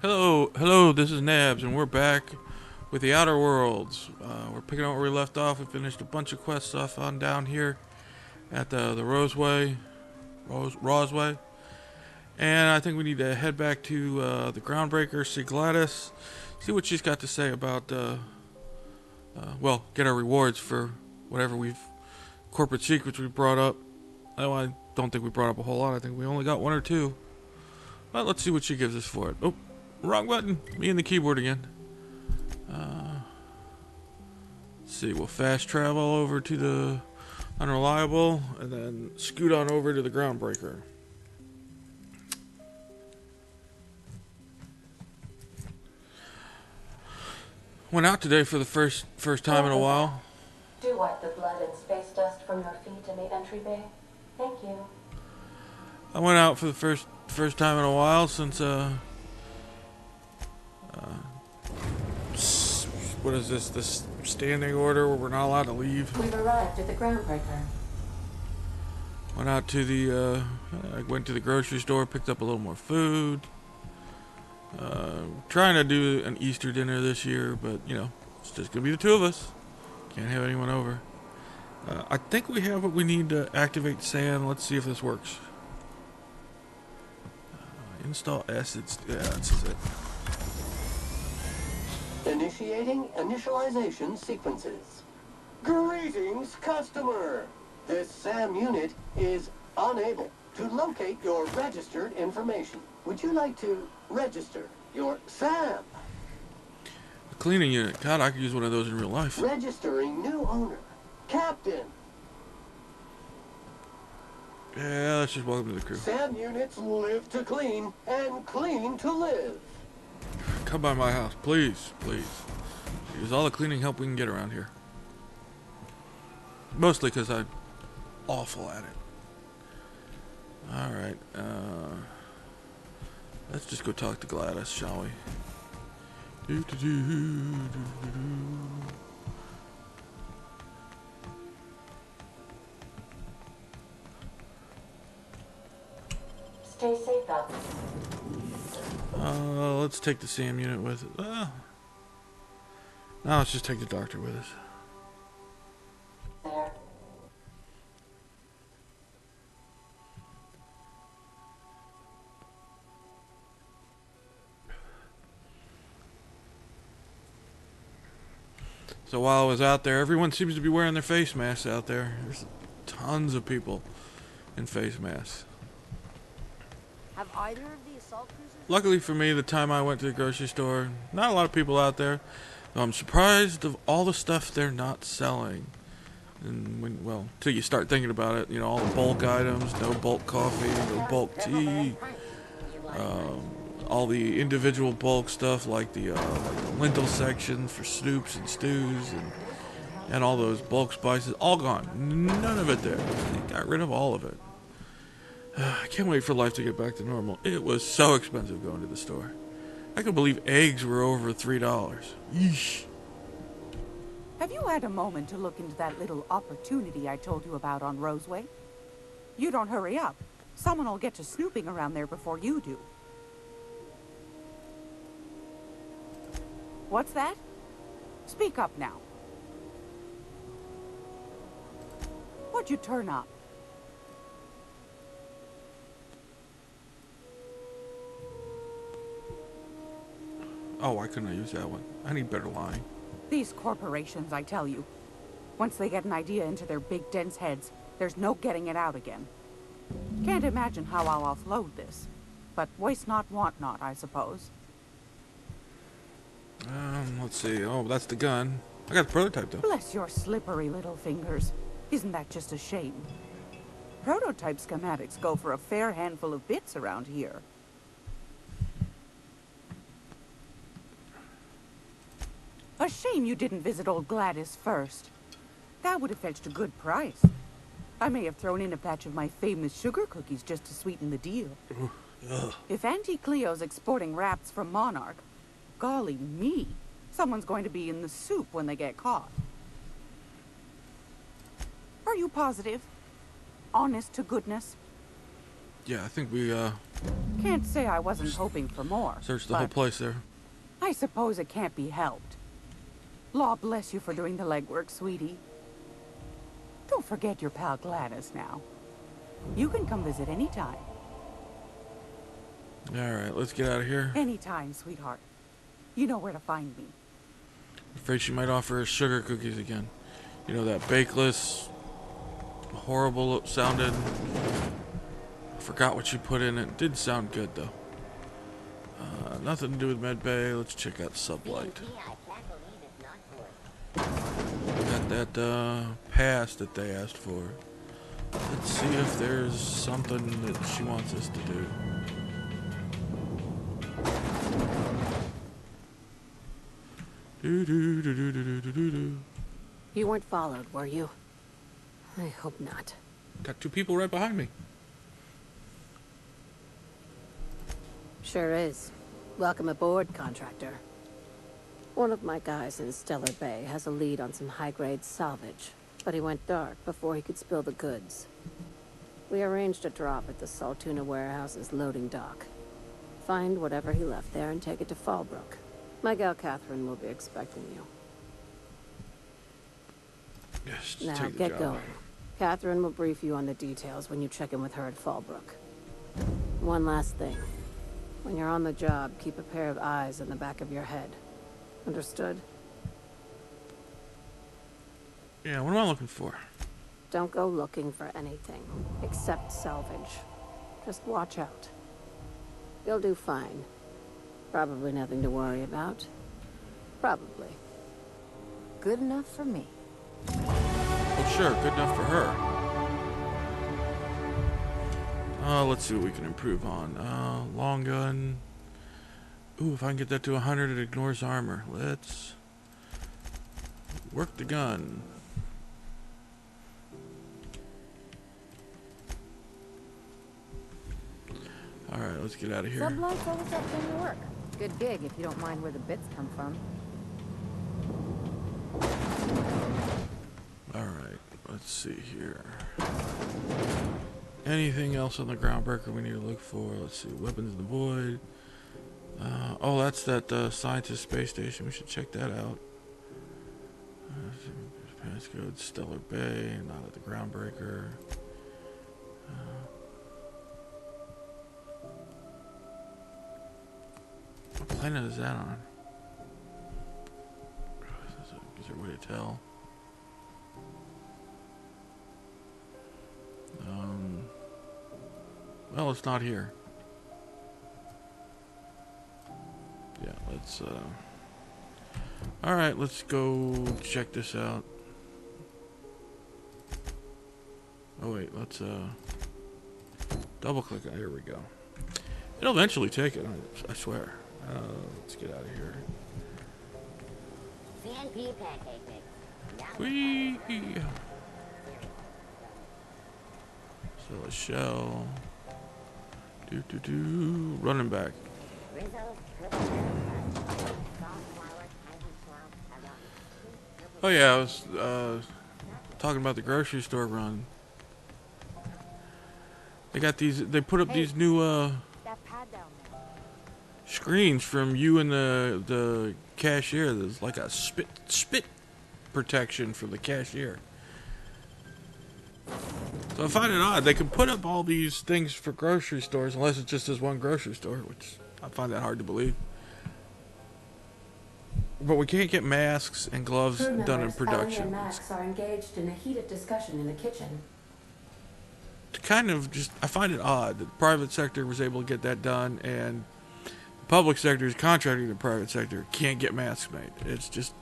Hello, this is Nabs, and we're back with the Outer Worlds. We're picking up where we left off. We finished a bunch of quest stuff on down here at the Roseway. And I think we need to head back to the Groundbreaker, see Gladys, see what she's got to say about, get our rewards for whatever corporate secrets we brought up. Oh, I don't think we brought up a whole lot. I think we only got one or two. But let's see what she gives us for it. Oh, wrong button. Me and the keyboard again. Let's see, we'll fast travel over to the Unreliable and then scoot on over to the Groundbreaker. Went out today for the first time in a while. Do wipe the blood and space dust from your feet in the entry bay. Thank you. I went out for the first time in a while since what is this standing order where we're not allowed to leave? We've arrived at the Groundbreaker. Went out to I went to the grocery store, picked up a little more food. Trying to do an Easter dinner this year, but it's just gonna be the two of us. Can't have anyone over. I think we have what we need to activate sand. Let's see if this works. Install acids. Yeah, this is it. Initiating initialization sequences. Greetings, customer. This SAM unit is unable to locate your registered information. Would you like to register your SAM? A cleaning unit. God, I could use one of those in real life. Registering new owner. Captain. Yeah, let's just welcome to the crew. SAM units live to clean and clean to live. Come by my house, please. Use all the cleaning help we can get around here. Mostly because I'm awful at it. Alright, let's just go talk to Gladys, shall we? Stay safe out there. Let's take the SAM unit with us. Now let's just take the doctor with us. There. So while I was out there, everyone seems to be wearing their face masks out there. There's tons of people in face masks. Have either of the assault cruisers? Luckily for me, the time I went to the grocery store, not a lot of people out there. I'm surprised of all the stuff they're not selling. And till you start thinking about it, all the bulk items, no bulk coffee, no bulk tea, all the individual bulk stuff like the lentil section for soups and stews and all those bulk spices, all gone. None of it there. They got rid of all of it. I can't wait for life to get back to normal. It was so expensive going to the store. I could believe eggs were over $3. Yeesh. Have you had a moment to look into that little opportunity I told you about on Roseway? You don't hurry up. Someone will get to snooping around there before you do. What's that? Speak up now. What'd you turn up? Oh, why couldn't I use that one? I need better line. These corporations, I tell you. Once they get an idea into their big dense heads, there's no getting it out again. Can't imagine how I'll offload this. But waste not, want not, I suppose. Let's see. Oh, that's the gun. I got the prototype, though. Bless your slippery little fingers. Isn't that just a shame? Prototype schematics go for a fair handful of bits around here. A shame you didn't visit old Gladys first. That would have fetched a good price. I may have thrown in a batch of my famous sugar cookies just to sweeten the deal. If Auntie Cleo's exporting wraps from Monarch, golly me, someone's going to be in the soup when they get caught. Are you positive? Honest to goodness? Yeah, I think we Can't say I wasn't hoping for more. searched the whole but place there. I suppose it can't be helped. Law bless you for doing the legwork, sweetie. Don't forget your pal Gladys now. You can come visit anytime. Alright, let's get out of here. Anytime, sweetheart. You know where to find me. Afraid she might offer us sugar cookies again. You know, that bakeless, horrible sounded. I forgot what she put in it. It did sound good though. Nothing to do with Medbay. Let's check out Sublight. Got that pass that they asked for. Let's see if there's something that she wants us to do. Do. You weren't followed, were you? I hope not. Got two people right behind me. Sure is. Welcome aboard, contractor. One of my guys in Stellar Bay has a lead on some high-grade salvage, but he went dark before he could spill the goods. We arranged a drop at the Saltuna warehouse's loading dock. Find whatever he left there and take it to Fallbrook. My gal Catherine will be expecting you. Yes, Now take the get job. going. Catherine will brief you on the details when you check in with her at Fallbrook. One last thing. When you're on the job, keep a pair of eyes in the back of your head. Understood? Yeah, what am I looking for? Don't go looking for anything, except salvage. Just watch out. You'll do fine. Probably nothing to worry about. Probably. Good enough for me. Well, sure, good enough for her. Let's see what we can improve on. Long gun. Ooh, if I can get that to 100, it ignores armor. Let's work the gun. Alright, let's get out of here. Sublight's always up doing your work. Good gig if you don't mind where the bits come from. Alright, let's see here. Anything else on the groundbreaker we need to look for? Let's see, weapons in the void. Oh, that's that scientist space station. We should check that out. Passcode Stellar Bay, not at the groundbreaker. What planet is that on? Is there a way to tell? Well, it's not here. Yeah, let's alright, let's go check this out. Oh wait, let's double click on it. Here we go. It'll eventually take it, I swear. Let's get out of here. CNP pancake mix. Whee! Sell a shell. Running back. Oh yeah, I was talking about the grocery store run. They got these. They put up these new That pad down there. screens from you and the cashier. There's like a spit protection for the cashier. So I find it odd. They can put up all these things for grocery stores unless it's just this one grocery store, which I find that hard to believe. But we can't get masks and gloves Crew done in members Ellie production. and Max are engaged in a heated discussion in the kitchen. It's kind of just, I find it odd that the private sector was able to get that done and the public sector is contracting to the private sector can't get masks made. It's just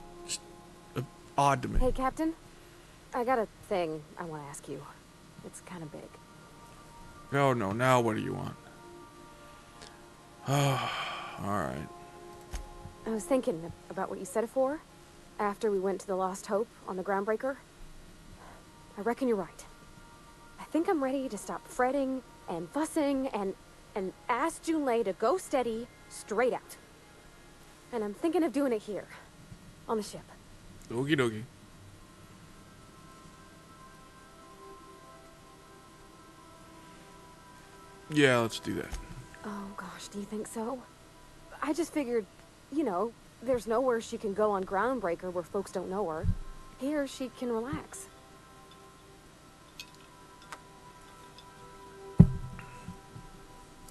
odd to me. Hey, Captain. I got a thing I want to ask you. It's kind of big. Oh no, now what do you want? Oh, alright. I was thinking about what you said before, after we went to the Lost Hope on the Groundbreaker. I reckon you're right. I think I'm ready to stop fretting and fussing and ask Junlei to go steady, straight out. And I'm thinking of doing it here, on the ship. Okie dokie. Yeah, let's do that. Oh gosh, do you think so? I just figured, you know, there's nowhere she can go on Groundbreaker where folks don't know her. Here, she can relax.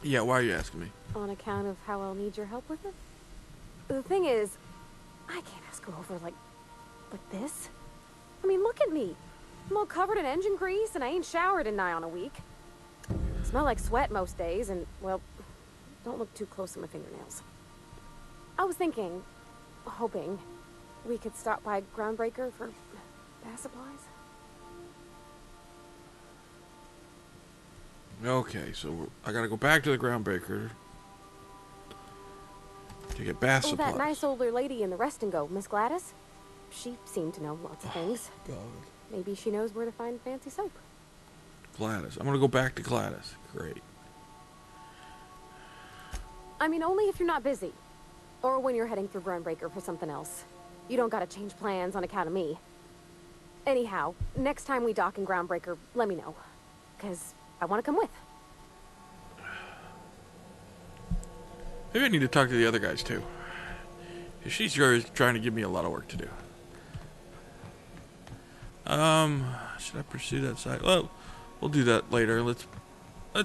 Yeah, why are you asking me? On account of how I'll need your help with it? The thing is, I can't ask her over like this. I mean, look at me. I'm all covered in engine grease and I ain't showered in nigh on a week. Smell like sweat most days and, well, don't look too close at my fingernails. I was thinking, hoping, we could stop by Groundbreaker for bath supplies. Okay, so I gotta go back to the Groundbreaker to get bath Oh, supplies. that nice older lady in the rest and go, Miss Gladys? She seemed to know lots of things. God. Maybe she knows where to find fancy soap. Gladys. I'm gonna go back to Gladys. Great. I mean, only if you're not busy. Or when you're heading through Groundbreaker for something else. You don't gotta change plans on account of me. Anyhow, next time we dock in Groundbreaker, let me know. 'Cause I want to come with. Maybe I need to talk to the other guys too. She's sure is trying to give me a lot of work to do. Should I pursue that side? Well, we'll do that later. Let's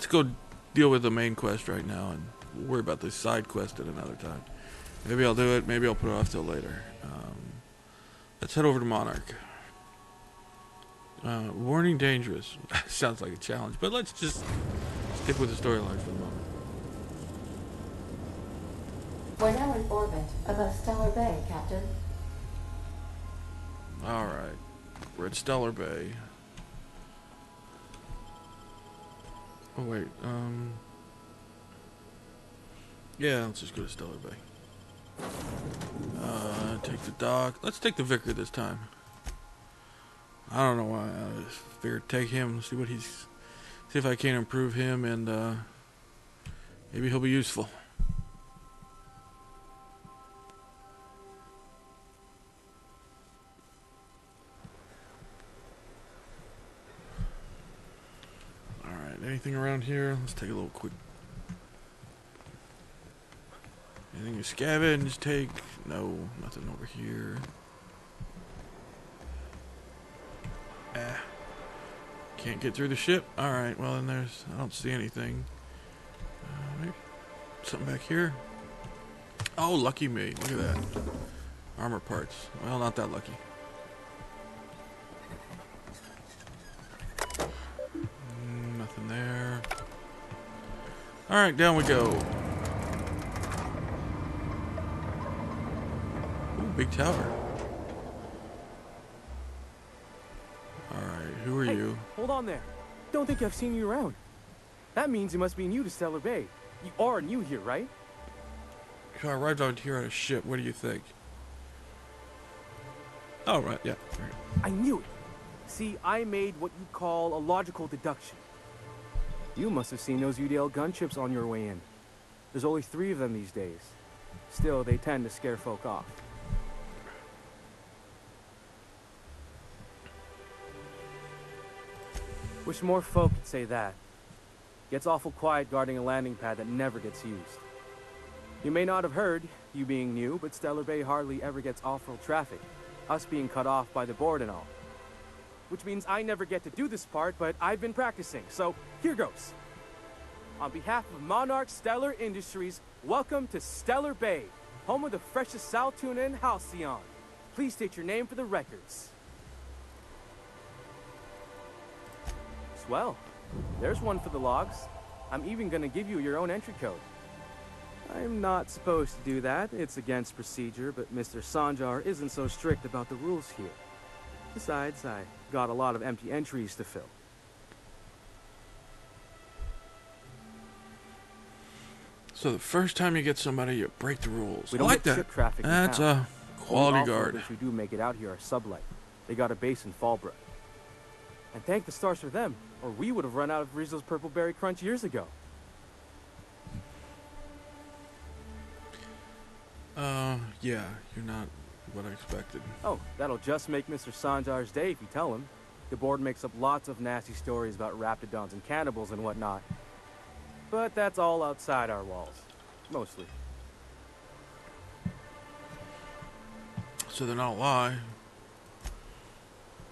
go deal with the main quest right now, and we'll worry about the side quest at another time. Maybe I'll do it. Maybe I'll put it off till later. Let's head over to Monarch. Warning dangerous. Sounds like a challenge, but let's just stick with the storyline for the moment. We're now in orbit above Stellar Bay, Captain. Alright. We're at Stellar Bay. Oh wait, yeah, let's just go to Stellar Bay. Take the dock. Let's take the Vicar this time. I don't know why. I just figured take him, see if I can improve him, and maybe he'll be useful. Alright, anything around here? Let's take a little quick. Anything to scavenge? Take? No, nothing over here. Can't get through the ship? Alright, well then I don't see anything. Maybe something back here? Oh, lucky me. Look at that. Armor parts. Well, not that lucky. Nothing there. Alright, down we go. Ooh, big tower. Alright, who are you? Hold on there. Don't think I've seen you around. That means you must be new to Stellar Bay. You are new here, right? I arrived out here on a ship. What do you think? Oh, right, yeah. Right. I knew it. See, I made what you call a logical deduction. You must have seen those UDL gunships on your way in. There's only 3 of them these days. Still, they tend to scare folk off. Wish more folk could say that. Gets awful quiet guarding a landing pad that never gets used. You may not have heard, you being new, but Stellar Bay hardly ever gets off-road traffic. Us being cut off by the board and all. Which means I never get to do this part, but I've been practicing, so here goes. On behalf of Monarch Stellar Industries, welcome to Stellar Bay, home of the freshest sal tuna in Halcyon. Please state your name for the records. Swell. There's one for the logs. I'm even gonna give you your own entry code. I'm not supposed to do that. It's against procedure, but Mr. Sanjar isn't so strict about the rules here. Besides, I got a lot of empty entries to fill. So the first time you get somebody, you break the rules. We I don't like get that. ship traffic in That's town. a quality Only guard. If we do make it out here are sublight. They got a base in Fallbrook. And thank the stars for them, or we would have run out of Rizzo's Purple Berry Crunch years ago. Yeah, you're not what I expected. Oh, that'll just make Mr. Sanjar's day if you tell him. The board makes up lots of nasty stories about raptidons and cannibals and whatnot. but that's all outside our walls. Mostly. So they're not a lie.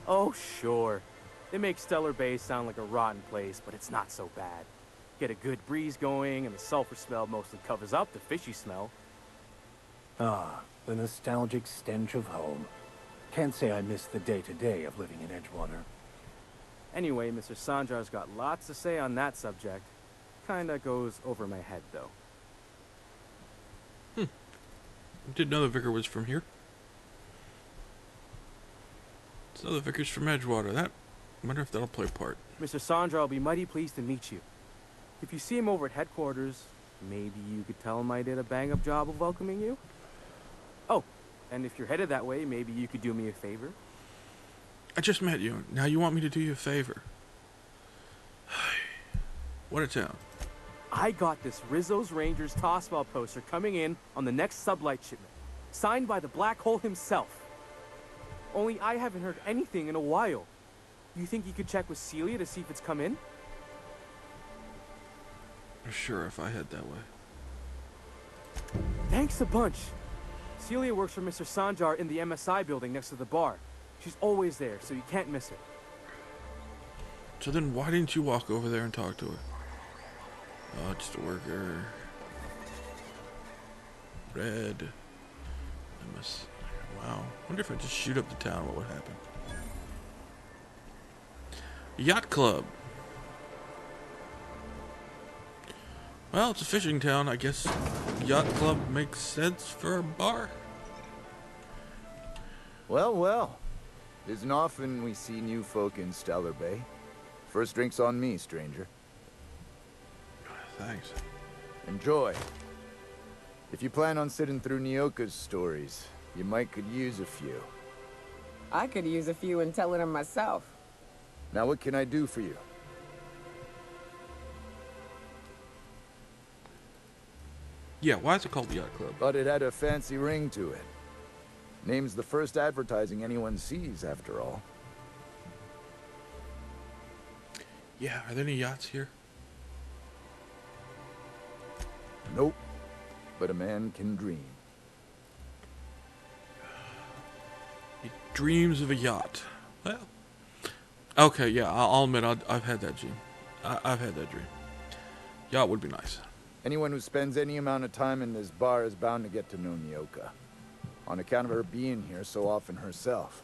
Oh, sure. They make Stellar Bay sound like a rotten place, but it's not so bad. Get a good breeze going, and the sulfur smell mostly covers up the fishy smell. Ah, the nostalgic stench of home. Can't say I miss the day-to-day of living in Edgewater. Anyway, Mr. Sanjar's got lots to say on that subject. Kinda goes over my head, though. Didn't know the vicar was from here. So the vicar's from Edgewater. I wonder if that'll play a part. Mr. Sanjar will be mighty pleased to meet you. If you see him over at headquarters, maybe you could tell him I did a bang-up job of welcoming you? Oh, and if you're headed that way, maybe you could do me a favor? I just met you. Now you want me to do you a favor. What a town. I got this Rizzo's Rangers Tossball poster coming in on the next sublight shipment, signed by the Black Hole himself. Only I haven't heard anything in a while. You think you could check with Celia to see if it's come in? Sure, if I head that way. Thanks a bunch. Celia works for Mr. Sanjar in the MSI building next to the bar. She's always there, so you can't miss her. So then why didn't you walk over there and talk to her? Oh, just a worker. Red. MS. Wow. Wonder if I just shoot up the town, what would happen? Yacht Club. Well, it's a fishing town. I guess Yacht Club makes sense for a bar. Well, well. Isn't often we see new folk in Stellar Bay. First drink's on me, stranger. Thanks. Enjoy. If you plan on sitting through Nyoka's stories, you might could use a few. I could use a few and telling them myself. Now what can I do for you? Yeah, why is it called the Yacht Club? Thought it had a fancy ring to it. Name's the first advertising anyone sees, after all. Yeah, are there any yachts here? Nope. But a man can dream. He dreams of a yacht. Well, okay, yeah, I'll admit I've had that dream. I've had that dream. Yacht would be nice. Anyone who spends any amount of time in this bar is bound to get to know Nyoka. On account of her being here so often herself.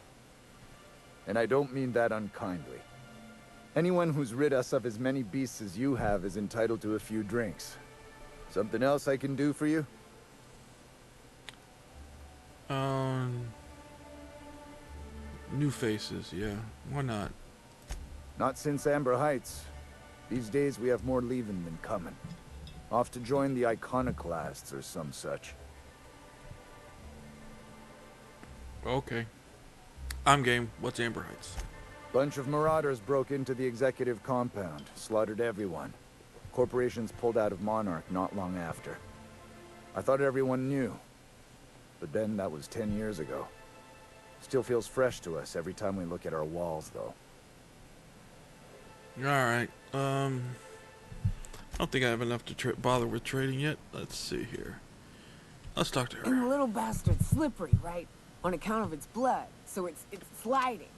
And I don't mean that unkindly. Anyone who's rid us of as many beasts as you have is entitled to a few drinks. Something else I can do for you? New faces, yeah. Why not? Not since Amber Heights. These days we have more leaving than coming. Off to join the Iconoclasts or some such. Okay. I'm game. What's Amber Heights? Bunch of marauders broke into the executive compound, slaughtered everyone. Corporations pulled out of Monarch not long after. I thought everyone knew. But then that was 10 years ago. Still feels fresh to us every time we look at our walls, though. Alright, I don't think I have enough to bother with trading yet. Let's see here. Let's talk to her. And the little bastard's slippery, right? On account of its blood. So it's sliding.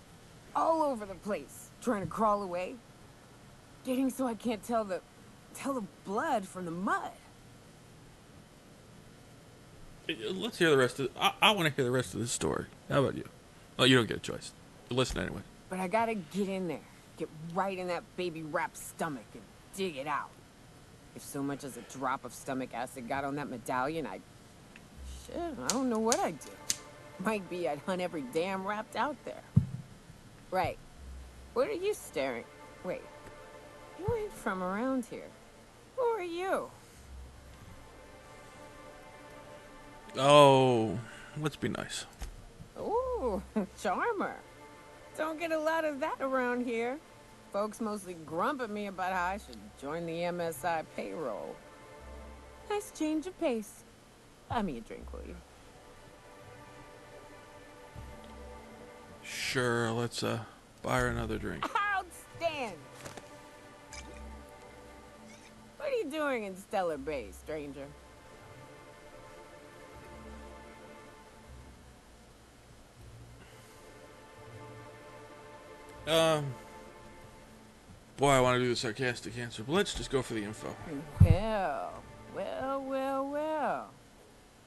All over the place. Trying to crawl away. Getting so I can't tell the blood from the mud. Let's hear the rest of I want to hear the rest of this story. How about you? Well, you don't get a choice. But listen anyway. But I gotta get in there. Get right in that baby rap's stomach and dig it out. If so much as a drop of stomach acid got on that medallion, shit, I don't know what I'd do. Might be I'd hunt every damn wrapped out there. Right. What are you staring? Wait. You ain't from around here. Who are you? Oh, let's be nice. Ooh, charmer. Don't get a lot of that around here. Folks mostly grump at me about how I should join the MSI payroll. Nice change of pace. Buy me a drink, will you? Sure, let's buy her another drink. Outstanding! What are you you doing in Stellar Bay, stranger? Boy, I want to do the sarcastic answer, but let's just go for the info. Well.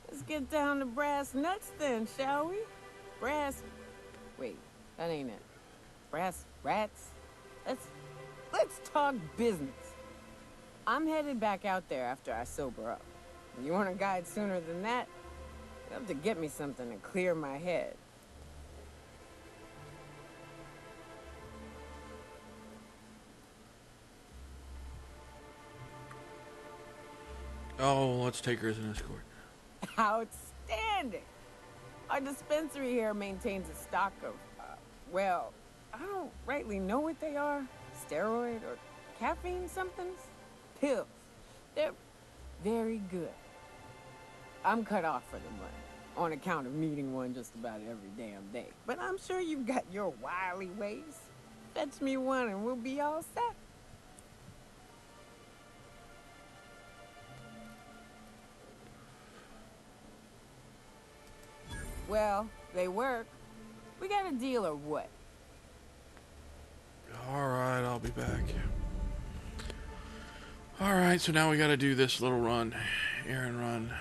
Let's get down to brass nuts then, shall we? Wait, that ain't it. Brass rats? Let's talk business. I'm headed back out there after I sober up. You want a guide sooner than that? You have to get me something to clear my head. Oh, let's take her as an escort. Outstanding! Our dispensary here maintains a stock of, well, I don't rightly know what they are. Steroid or caffeine somethings? Pills. They're very good. I'm cut off for the money, on account of needing one just about every damn day. But I'm sure you've got your wily ways. Fetch me one and we'll be all set. Well, they work. We got a deal or what? Alright, I'll be back. Alright, so now we gotta do this little run. Errand run.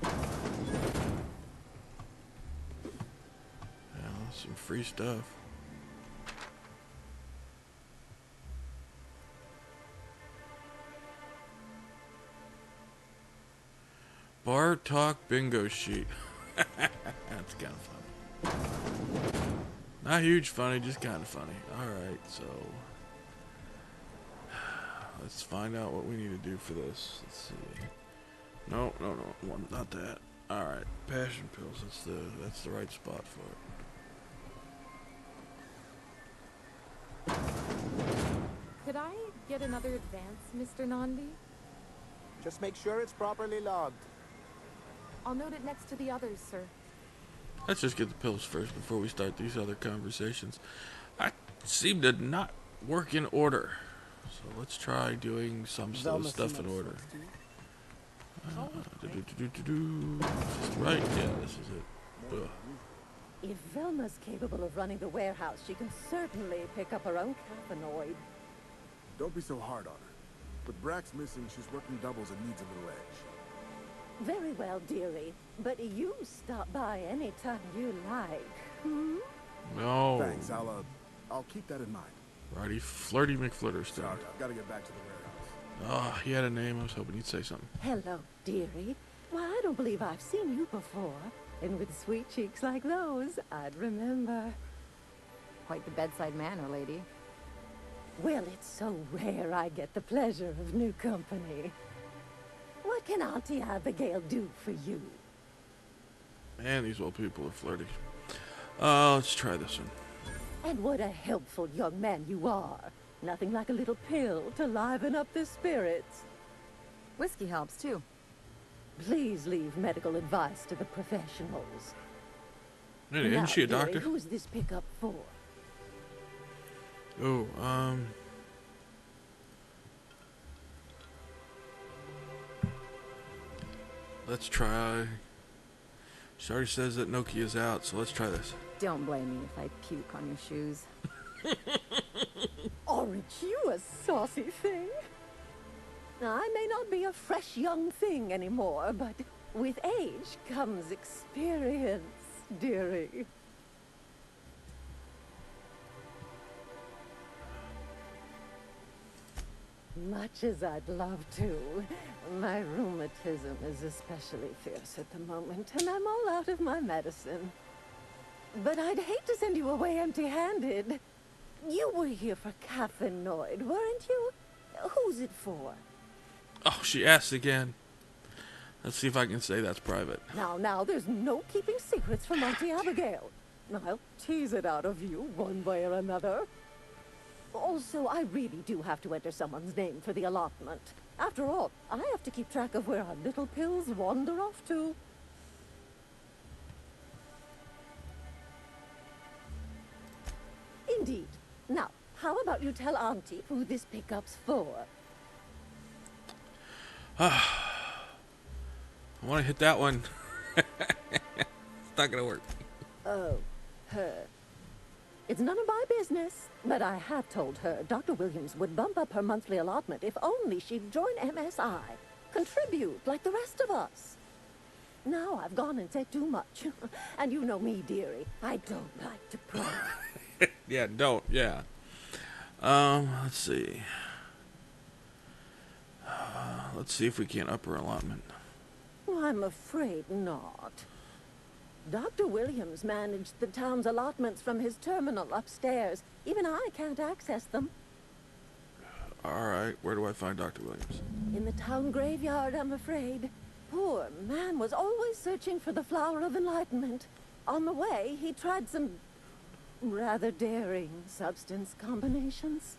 Yeah, some free stuff. Bar talk bingo sheet. That's kind of funny. Not huge funny, just kind of funny. Alright, so let's find out what we need to do for this. Let's see. No, not that. Alright, passion pills. That's the right spot for it. Could I get another advance, Mr. Nandi? Just make sure it's properly logged. I'll note it next to the others, sir. Let's just get the pills first before we start these other conversations. I seem to not work in order. So let's try doing some stuff in order. Just right? Yeah, this is it. Ugh. If Velma's capable of running the warehouse, she can certainly pick up her own caffeinoid. Don't be so hard on her. With Brax missing, she's working doubles and needs a little edge. Very well, dearie. But you stop by any time you like. Hmm? No. Thanks. I'll keep that in mind. Righty, Flirty McFlitterstone. Sorry, I've got to get back to the warehouse. Ah, he had a name. I was hoping he'd say something. Hello, dearie. Why, I don't believe I've seen you before. And with sweet cheeks like those, I'd remember. Quite the bedside manner, lady. Well, it's so rare I get the pleasure of new company. What can Auntie Abigail do for you? Man, these old people are flirty. Let's try this one. And what a helpful young man you are. Nothing like a little pill to liven up the spirits. Whiskey helps, too. Please leave medical advice to the professionals. Hey, isn't she a dearie, doctor? Who's this pickup for? Oh, let's try. She already says that Nokia's out, so let's try this. Don't blame me if I puke on your shoes. Aren't you a saucy thing? I may not be a fresh young thing anymore, but with age comes experience, dearie. Much as I'd love to, my rheumatism is especially fierce at the moment, and I'm all out of my medicine. But I'd hate to send you away empty-handed. You were here for caffeinoid, weren't you? Who's it for? Oh, she asked again. Let's see if I can say that's private. Now, there's no keeping secrets from Auntie Abigail. I'll tease it out of you one way or another. Also, I really do have to enter someone's name for the allotment. After all, I have to keep track of where our little pills wander off to. Indeed. Now, how about you tell Auntie who this pickup's for? I want to hit that one. It's not gonna work. Oh, her. It's none of my business, but I have told her Dr. Williams would bump up her monthly allotment if only she'd join MSI. Contribute like the rest of us. Now I've gone and said too much. And you know me, dearie. I don't like to pry. Yeah, don't. Yeah. Let's see. Let's see if we can't up her allotment. Well, I'm afraid not. Dr. Williams managed the town's allotments from his terminal upstairs. Even I can't access them. All right. Where do I find Dr. Williams? In the town graveyard, I'm afraid. Poor man was always searching for the flower of enlightenment. On the way, he tried some rather daring substance combinations.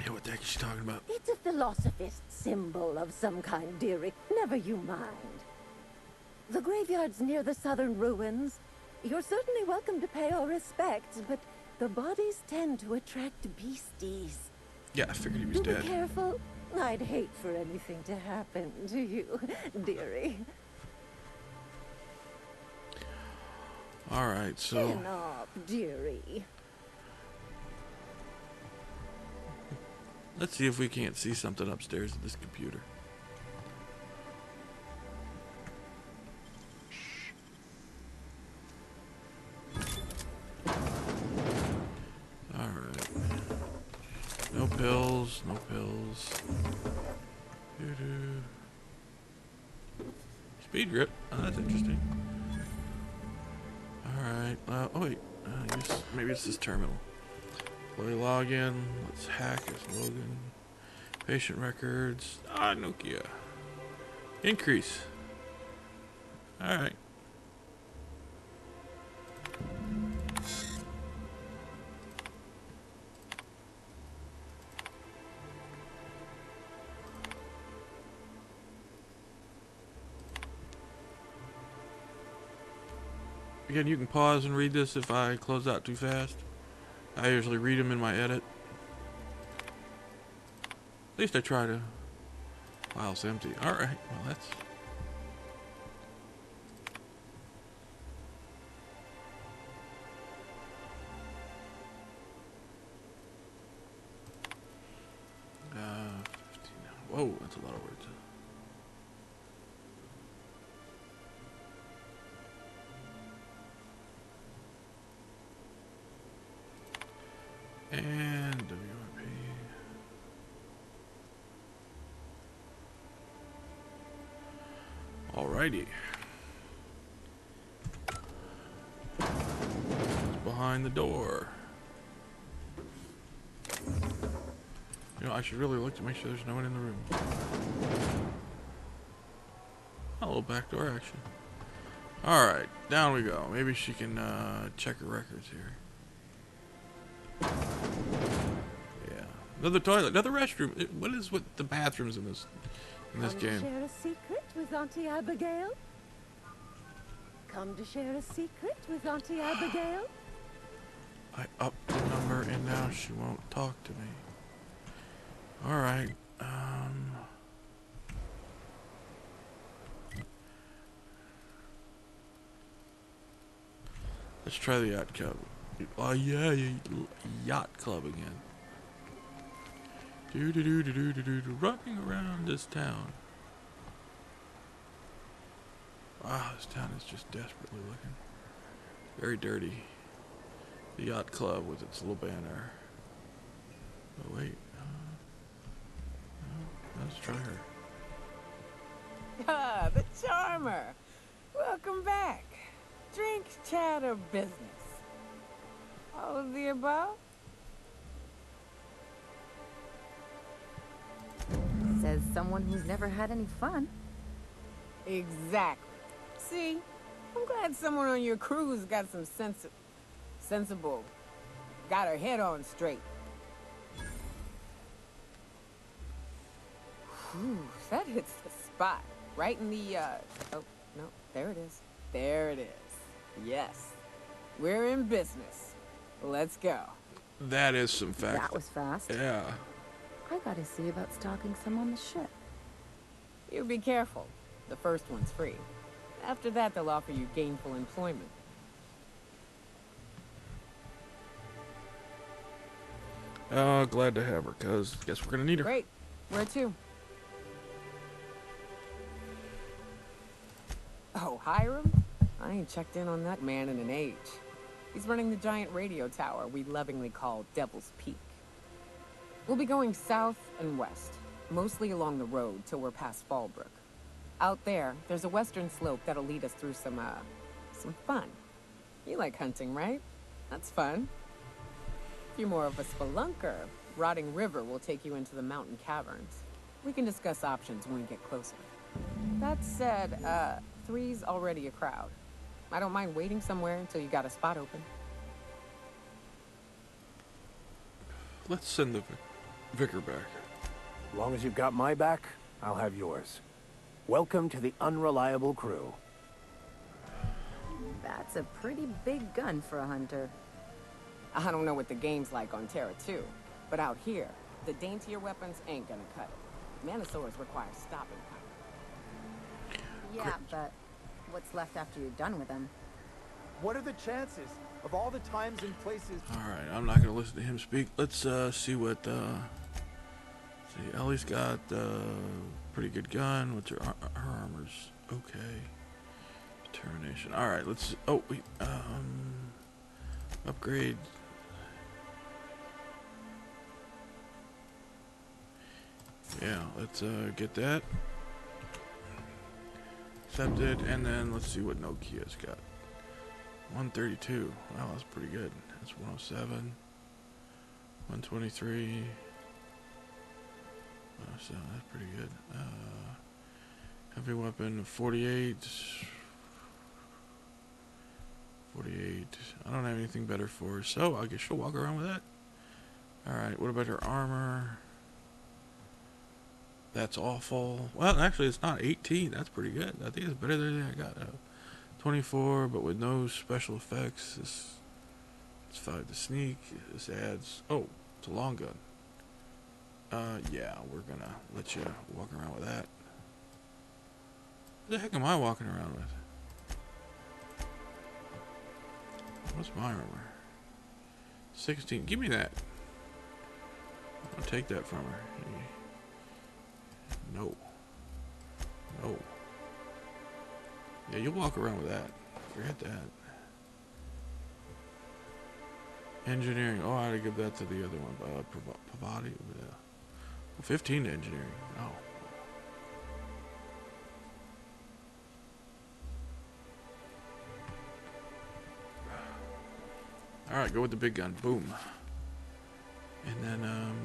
Yeah, what the heck is she talking about? It's a philosophist symbol of some kind, dearie. Never you mind. The graveyard's near the southern ruins. You're certainly welcome to pay our respects, but the bodies tend to attract beasties. Yeah, I figured he was Do dead. be careful. I'd hate for anything to happen to you, dearie. All right, so Chin up, dearie. let's see if we can't see something upstairs at this computer. All right. No pills. No pills. Doo-doo. Speed grip. Oh, that's interesting. Alright. Oh, wait. I guess maybe it's this terminal. Play login. Let's hack as Logan. Patient records. Ah, Nokia. Increase. Alright. Again, you can pause and read this if I close out too fast. I usually read them in my edit. At least I try to. File's empty. Alright, well that's... Uh, 15. Whoa, that's a lot of words. And WRP. Alrighty. It's behind the door. You know, I should really look to make sure there's no one in the room. A little backdoor action. Alright, down we go. Maybe she can check her records here. Yeah. Another toilet, another restroom. What is with the bathrooms in this game? Share a secret with Auntie Abigail? Come to share a secret with Auntie Abigail? I upped the number and now she won't talk to me. Alright. Let's try the yacht club. Oh yeah, yacht club again. Rocking around this town. Wow, this town is just desperately looking. Very dirty. The yacht club with its little banner. Oh wait. No, let's try her. Ah, the charmer. Welcome back. Drink, chat, or business? All of the above? Says someone who's never had any fun. Exactly. See, I'm glad someone on your crew's got some sensible, got her head on straight. Whew, that hits the spot. Right in the, oh, no, there it is. There it is. Yes. We're in business. Let's go. That is some fact. That was fast. Yeah. I gotta see about stocking some on the ship. You be careful. The first one's free. After that, they'll offer you gainful employment. Glad to have her, cuz guess we're gonna need her. Great. Where to? Oh, Hiram? I ain't checked in on that man in an age. He's running the giant radio tower we lovingly call Devil's Peak. We'll be going south and west, mostly along the road till we're past Fallbrook. Out there, there's a western slope that'll lead us through some fun. You like hunting, right? That's fun. If you're more of a spelunker, Rotting River will take you into the mountain caverns. We can discuss options when we get closer. That said, 3's already a crowd. I don't mind waiting somewhere until you got a spot open. Let's send the vicar back. As long as you've got my back, I'll have yours. Welcome to the unreliable crew. That's a pretty big gun for a hunter. I don't know what the game's like on Terra 2, but out here, the daintier weapons ain't gonna cut it. Manosaurs require stopping power. Yeah, but what's left after you're done with them? What are the chances of all the times and places? Alright, I'm not gonna listen to him speak. Let's see what see, Ellie's got pretty good gun. What's her armor's okay. Determination. Alright, let's wait, upgrade. Yeah, let's get that. Accepted, and then let's see what Nokia's got. 132. Wow, that's pretty good. That's 107. 123. So that's pretty good. Heavy weapon 48. 48. I don't have anything better for her, so I guess she'll walk around with that. Alright, what about her armor? That's awful. Well, actually, it's not 18. That's pretty good. I think it's better than I got. 24, but with no special effects. It's 5 to sneak. This adds. Oh, it's a long gun. Yeah, we're gonna let you walk around with that. What the heck am I walking around with? What's my armor? 16. Give me that. I'll take that from her. No. No. Yeah, you'll walk around with that. Forget that. Engineering. Oh, I had to give that to the other one. Pavati. Yeah. 15 to engineering. Oh. Alright, go with the big gun. Boom. And then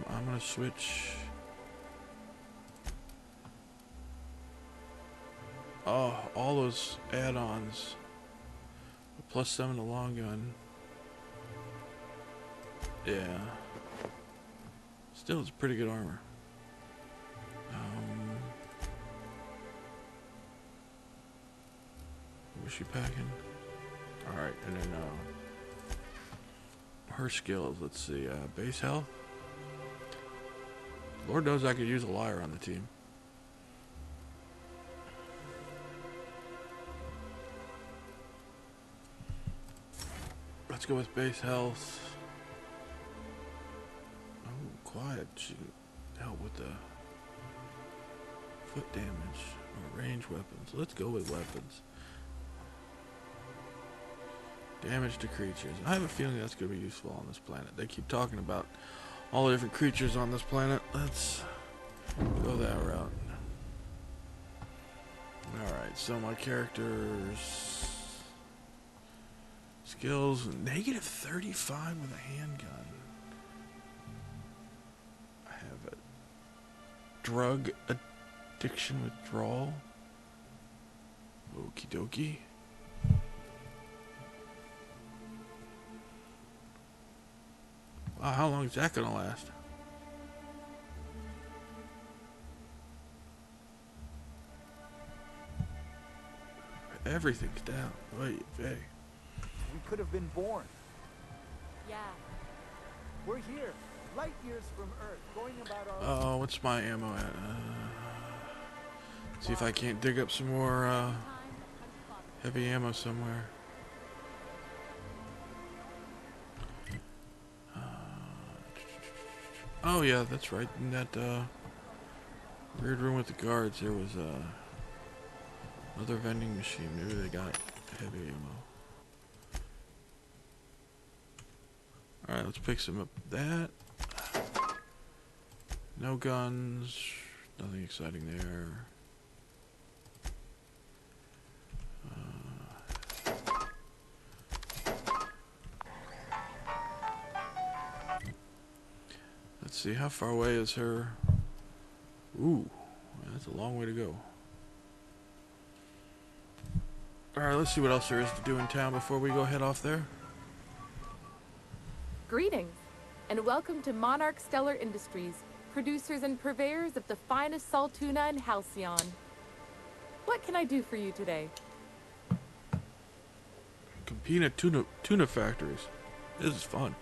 I'm gonna switch. Oh, all those add-ons. +7 to long gun. Yeah. Still, it's pretty good armor. Was she packing? Alright, and then her skills, let's see, base health. Lord knows I could use a liar on the team. Let's go with base health. Oh, quiet. She can help with the foot damage or range weapons. Let's go with weapons. Damage to creatures. I have a feeling that's going to be useful on this planet. They keep talking about all the different creatures on this planet. Let's go that route. Alright, so my character's skills, -35 with a handgun. I have a drug addiction withdrawal. Okie dokie. Wow, how long is that gonna last? Everything's down. Wait, hey. We could have been born. Yeah. We're here, light years from Earth, going about our... Oh, what's my ammo at? See if I can't dig up some more heavy ammo somewhere. Oh yeah, that's right. In that weird room with the guards, there was another vending machine. Maybe they got heavy ammo. Alright, let's pick some up. That. No guns. Nothing exciting there. Let's see, how far away is her? Ooh, that's a long way to go. Alright, let's see what else there is to do in town before we go head off there. Greetings, and welcome to Monarch Stellar Industries, producers and purveyors of the finest salt tuna in Halcyon. What can I do for you today? Campina tuna factories. This is fun.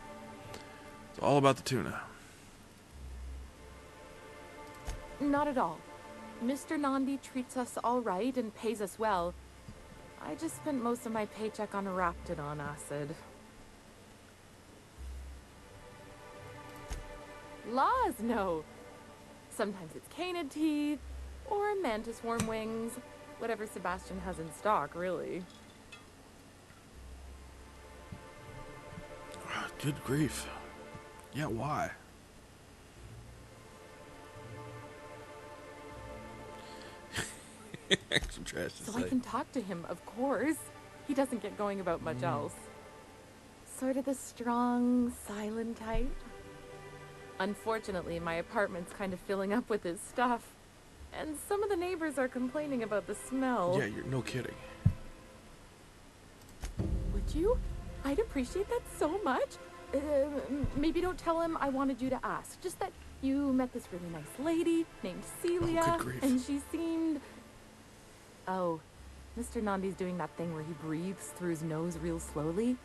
It's all about the tuna. Not at all. Mr. Nandi treats us all right and pays us well. I just spent most of my paycheck on Raptidon acid. Laws, no. Sometimes it's canid teeth, or mantis worm wings. Whatever Sebastian has in stock, really. Good grief. Yeah, why? Some trash to So say. I can talk to him, of course. He doesn't get going about much else. Sort of the strong, silent type. Unfortunately, my apartment's kind of filling up with his stuff. And some of the neighbors are complaining about the smell. Yeah, you're no kidding. Would you? I'd appreciate that so much. Maybe don't tell him I wanted you to ask. Just that you met this really nice lady named Celia, good grief. and she seemed... Oh, Mr. Nandi's doing that thing where he breathes through his nose real slowly.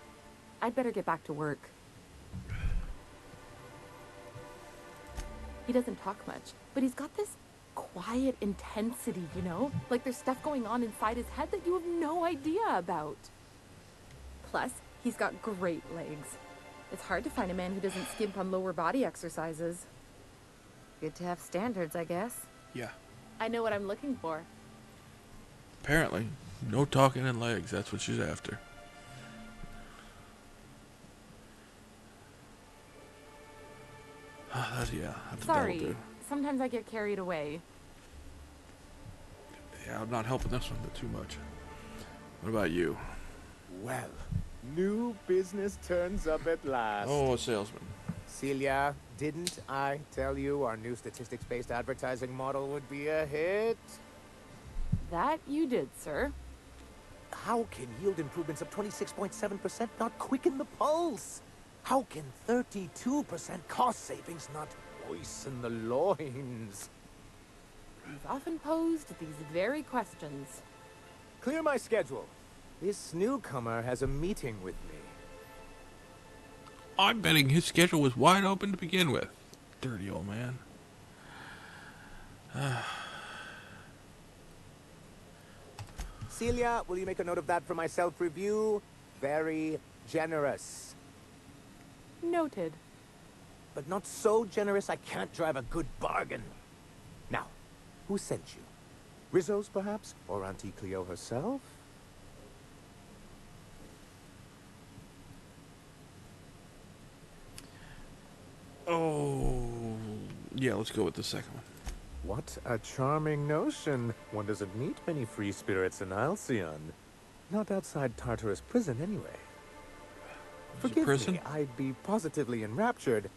I'd better get back to work. He doesn't talk much, but he's got this quiet intensity, you know? Like there's stuff going on inside his head that you have no idea about. Plus, he's got great legs. It's hard to find a man who doesn't skimp on lower body exercises. Good to have standards, I guess. Yeah. I know what I'm looking for. Apparently, no talking and legs. That's what she's after. Yeah, that's a Sorry, double do. sometimes I get carried away. Yeah, I'm not helping this one too much. What about you? Well, new business turns up at last. Oh, a salesman. Celia, didn't I tell you our new statistics-based advertising model would be a hit? That you did, sir. How can yield improvements of 26.7% not quicken the pulse? How can 32% cost savings not moisten the loins? You've often posed these very questions. Clear my schedule. This newcomer has a meeting with me. I'm betting his schedule was wide open to begin with. Dirty old man. Celia, will you make a note of that for my self-review? Very generous. Noted. But not so generous I can't drive a good bargain. Now, who sent you? Rizzo's, perhaps? Or Auntie Cleo herself? Oh, yeah, let's go with the second one. What a charming notion. One doesn't meet many free spirits in Halcyon. Not outside Tartarus prison, anyway. Forgive me, I'd be positively enraptured.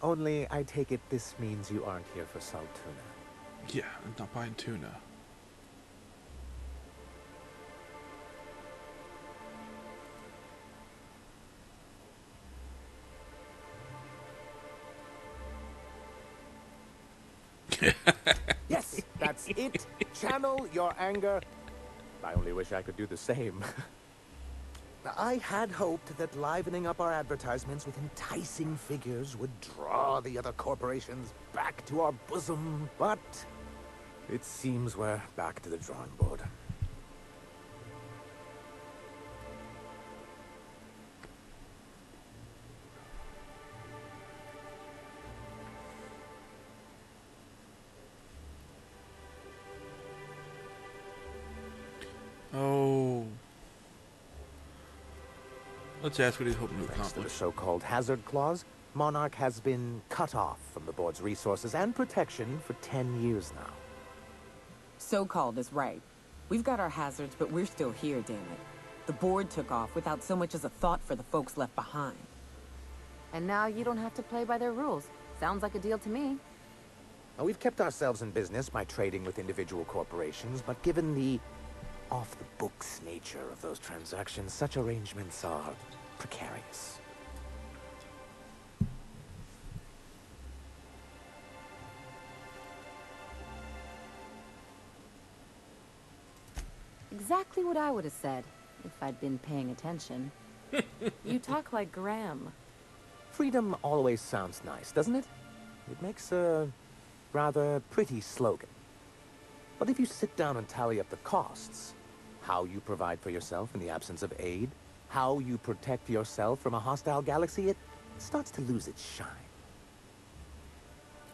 Only, I take it this means you aren't here for salt tuna. Yeah, I'm not buying tuna. Yes, that's it. Channel your anger. I only wish I could do the same. I had hoped that livening up our advertisements with enticing figures would draw the other corporations back to our bosom, but it seems we're back to the drawing board. Oh. Let's ask what he's hoping to Thanks to the accomplish. so-called hazard clause, Monarch has been cut off from the board's resources and protection for 10 years now. So-called is right. We've got our hazards, but we're still here, damn it. The board took off without so much as a thought for the folks left behind. And now you don't have to play by their rules. Sounds like a deal to me. Now, we've kept ourselves in business by trading with individual corporations, but given the off-the-books nature of those transactions, such arrangements are precarious. Exactly what I would have said, if I'd been paying attention. You talk like Graham. Freedom always sounds nice, doesn't it? It makes a rather pretty slogan. But if you sit down and tally up the costs, how you provide for yourself in the absence of aid, how you protect yourself from a hostile galaxy, it starts to lose its shine.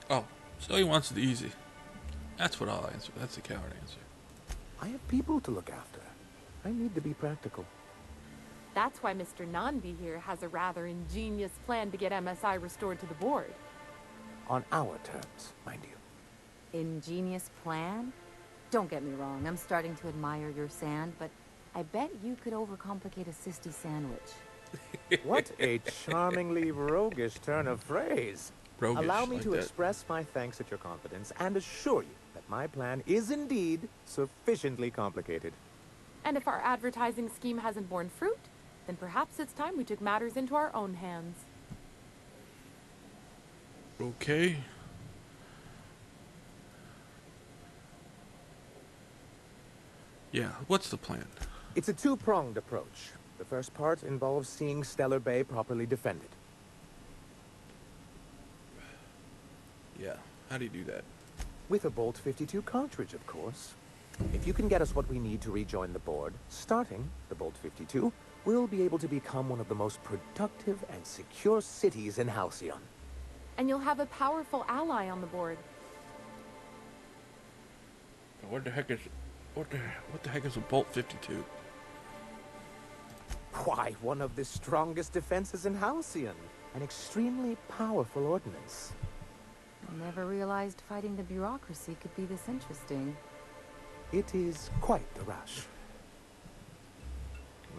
Oh, so he wants it easy. That's what I'll answer. That's the coward answer. I have people to look after. I need to be practical. That's why Mr. Nanbi here has a rather ingenious plan to get MSI restored to the board. On our terms, mind you. Ingenious plan? Don't get me wrong, I'm starting to admire your sand, but I bet you could overcomplicate a sisty sandwich. What a charmingly roguish turn of phrase. Roguish, Allow me like to that. express my thanks at your confidence and assure you that my plan is indeed sufficiently complicated. And if our advertising scheme hasn't borne fruit, then perhaps it's time we took matters into our own hands. Okay. Yeah, what's the plan? It's a two-pronged approach. The first part involves seeing Stellar Bay properly defended. Yeah, how do you do that? With a Bolt 52 cartridge, of course. If you can get us what we need to rejoin the board, starting the Bolt 52, we'll be able to become one of the most productive and secure cities in Halcyon. And you'll have a powerful ally on the board. What the heck is a Bolt 52? Why, one of the strongest defenses in Halcyon. An extremely powerful ordnance. I never realized fighting the bureaucracy could be this interesting. It is quite the rush.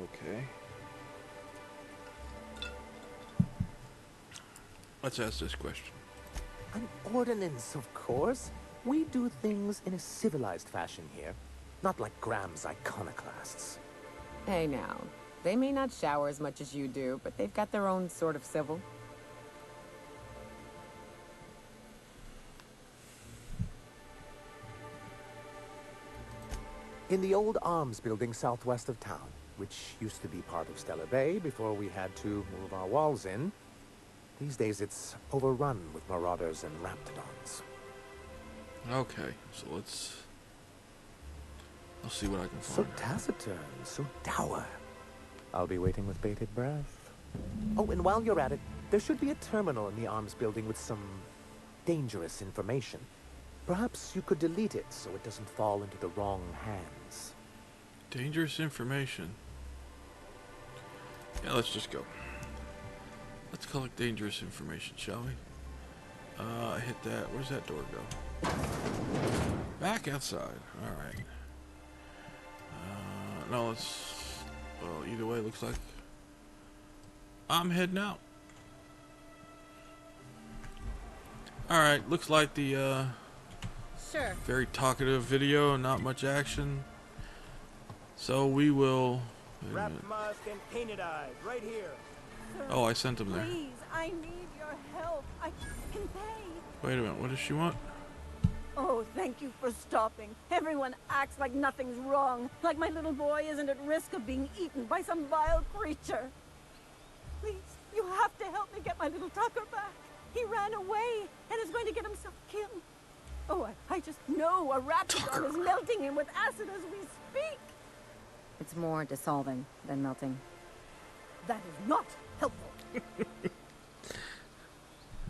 Okay. Let's ask this question. An ordinance, of course. We do things in a civilized fashion here. Not like Graham's iconoclasts. Hey now, they may not shower as much as you do, but they've got their own sort of civil. In the old arms building southwest of town, which used to be part of Stellar Bay before we had to move our walls in, these days it's overrun with marauders and raptidons. Okay, so I'll see what I can So find. taciturn, so dour. I'll be waiting with bated breath. Oh, and while you're at it, there should be a terminal in the arms building with some dangerous information. Perhaps you could delete it so it doesn't fall into the wrong hands. Dangerous information. Yeah, let's just go. Let's collect dangerous information, shall we? I hit that. Where's that door go? Back outside. Alright. No, let's... Well, either way, looks like I'm heading out. Alright, looks like the, Sure. very talkative video, not much action. So we will... wait a minute. Musk and painted eyes, right here. Oh, I sent him there. Please, I need your help. I can pay. Wait a minute, what does she want? Oh, thank you for stopping. Everyone acts like nothing's wrong, like my little boy isn't at risk of being eaten by some vile creature. Please, you have to help me get my little Tucker back. He ran away and is going to get himself killed. Oh, I just know a raptidon is melting him with acid as we speak. It's more dissolving than melting. That is not helpful.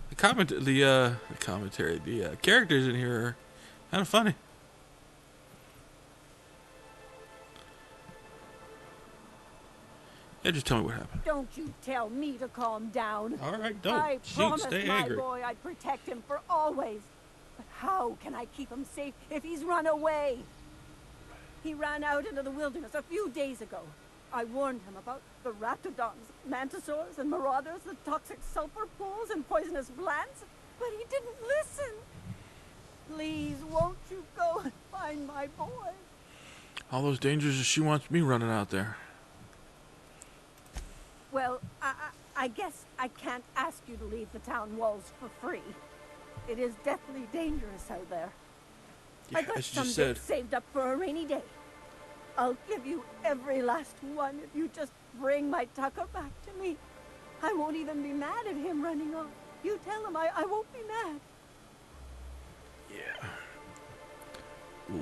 The characters in here are kind of funny. Yeah, just tell me what happened. Don't you tell me to calm down. All right, don't. I promised stay my angry. boy I'd protect him for always. But how can I keep him safe if he's run away? He ran out into the wilderness a few days ago. I warned him about the raptidons, mantisaurs, and marauders, the toxic sulfur pools, and poisonous plants, but he didn't listen. Please, won't you go and find my boy? All those dangers that she wants me running out there. Well, I guess I can't ask you to leave the town walls for free. It is deathly dangerous out there. Yeah, I got as you some just bits said. saved up for a rainy day. I'll give you every last one if you just bring my Tucker back to me. I won't even be mad at him running off. You tell him I won't be mad. Yeah.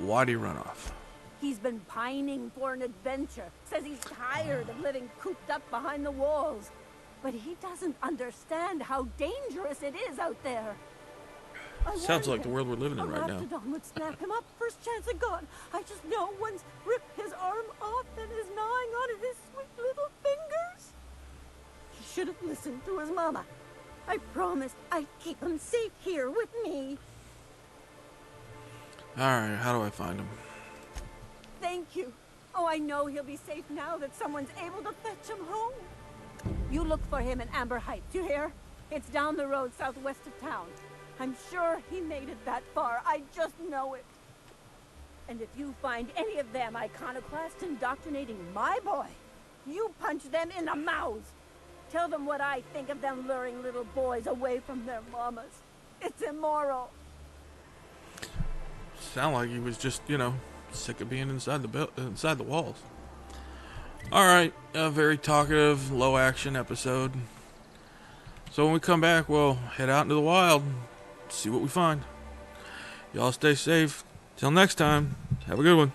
Why'd he run off? He's been pining for an adventure. Says he's tired of living cooped up behind the walls. But he doesn't understand how dangerous it is out there. Sounds like the world we're living in right now. A raptidon would snap him up first chance it got. I just know one's ripped his arm off and is gnawing on his sweet little fingers. He should have listened to his mama. I promised I'd keep him safe here with me. Alright, how do I find him? Thank you. Oh, I know he'll be safe now that someone's able to fetch him home. You look for him in Amber Heights, you hear? It's down the road southwest of town. I'm sure he made it that far. I just know it. And if you find any of them iconoclasts indoctrinating my boy, you punch them in the mouths. Tell them what I think of them luring little boys away from their mamas. It's immoral. Sound like he was just, sick of being inside the walls. Alright, a very talkative, low action episode. So when we come back, we'll head out into the wild, see what we find. Y'all stay safe. Till next time, have a good one.